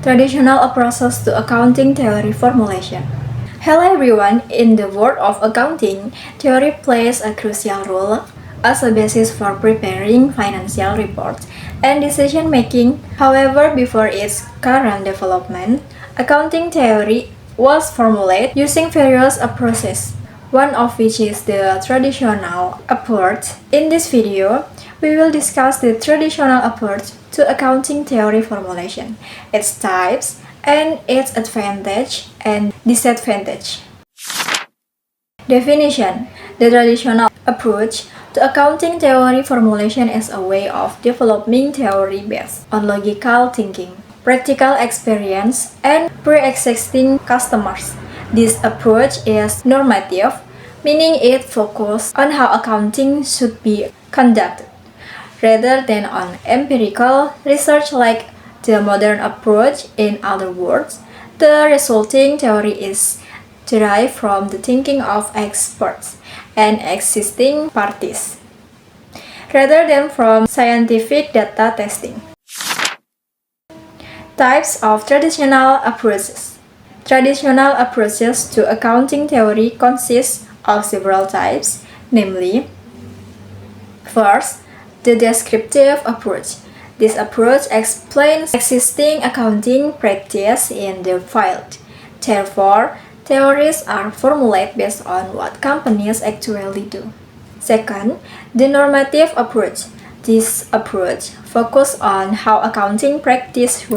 traditional approaches to accounting theory formulation. Hello everyone, in the world of accounting, theory plays a crucial role as a basis for preparing financial reports and decision making. However, before its current development, accounting theory was formulated using various approaches, one of which is the traditional approach. In this video, we will discuss the traditional approach to accounting theory formulation, its types, and its advantage and disadvantage. Definition: the traditional approach to accounting theory formulation is a way of developing theory based on logical thinking, practical experience, and pre-existing customers. This approach is normative, meaning it focuses on how accounting should be conducted, rather than on empirical research like the modern approach. In other words, the resulting theory is derived from the thinking of experts and existing parties, rather than from scientific data testing. Types of traditional approaches. Traditional approaches to accounting theory consist of several types, namely: first, the descriptive approach. This approach explains existing accounting practice in the field. Therefore, theories are formulated based on what companies actually do. Second, the normative approach. This approach focuses on how accounting practice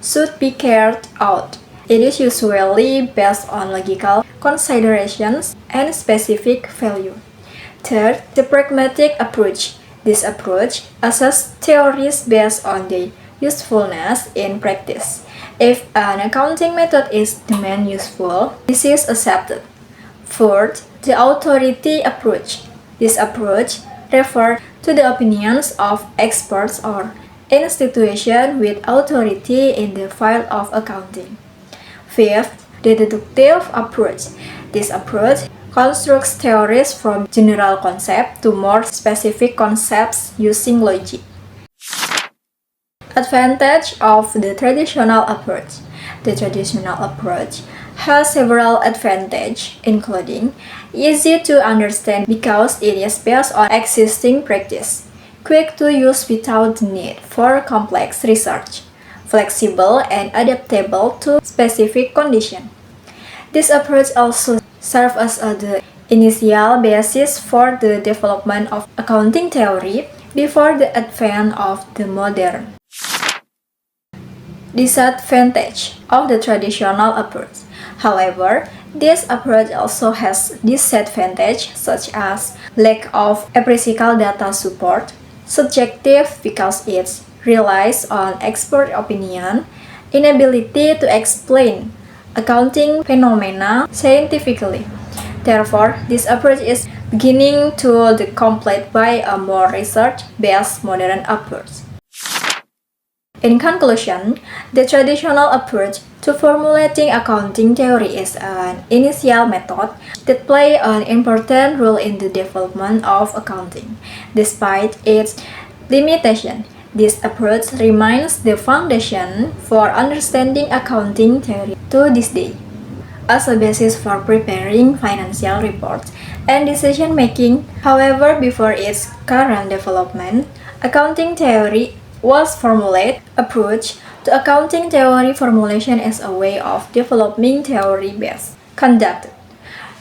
should be carried out. It is usually based on logical considerations and specific value. Third, the pragmatic approach. This approach assesses theories based on their usefulness in practice. If an accounting method is deemed useful, this is accepted. Fourth, the authority approach. This approach refers to the opinions of experts or institutions with authority in the field of accounting. Fifth, the deductive approach. This approach constructs theories from general concepts to more specific concepts using logic. Advantage of the traditional approach. The traditional approach has several advantages, including easy to understand because it is based on existing practice, quick to use without the need for complex research, flexible and adaptable to specific conditions. This approach also serves as the initial basis for the development of accounting theory before the advent of the modern. Disadvantage of the traditional approach. However, this approach also has disadvantages such as lack of empirical data support, subjective because it relies on expert opinion, inability to explain accounting phenomena scientifically. Therefore, this approach is beginning to be completed by a more research-based modern approach. In conclusion, the traditional approach to formulating accounting theory is an initial method that plays an important role in the development of accounting. Despite its limitation, this approach remains the foundation for understanding accounting theory to this day. As a basis for preparing financial reports and decision making. However, before its current development, accounting theory was formulated. Approach to accounting theory formulation is a way of developing theory based conducted,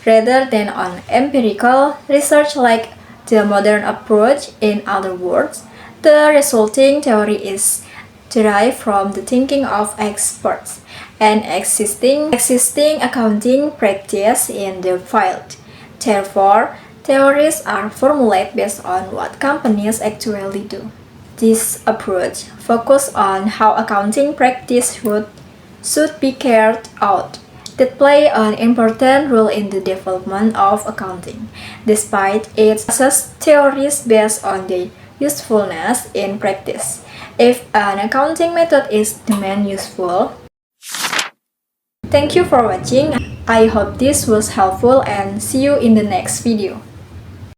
rather than on empirical research like the modern approach. In other words, the resulting theory is derived from the thinking of experts and existing accounting practice in the field. Therefore, theories are formulated based on what companies actually do. This approach focuses on how accounting practice should be carried out, that play an important role in the development of accounting. Despite its assessed theories based on their usefulness in practice. If an accounting method is deemed useful. Thank you for watching. I hope this was helpful and see you in the next video.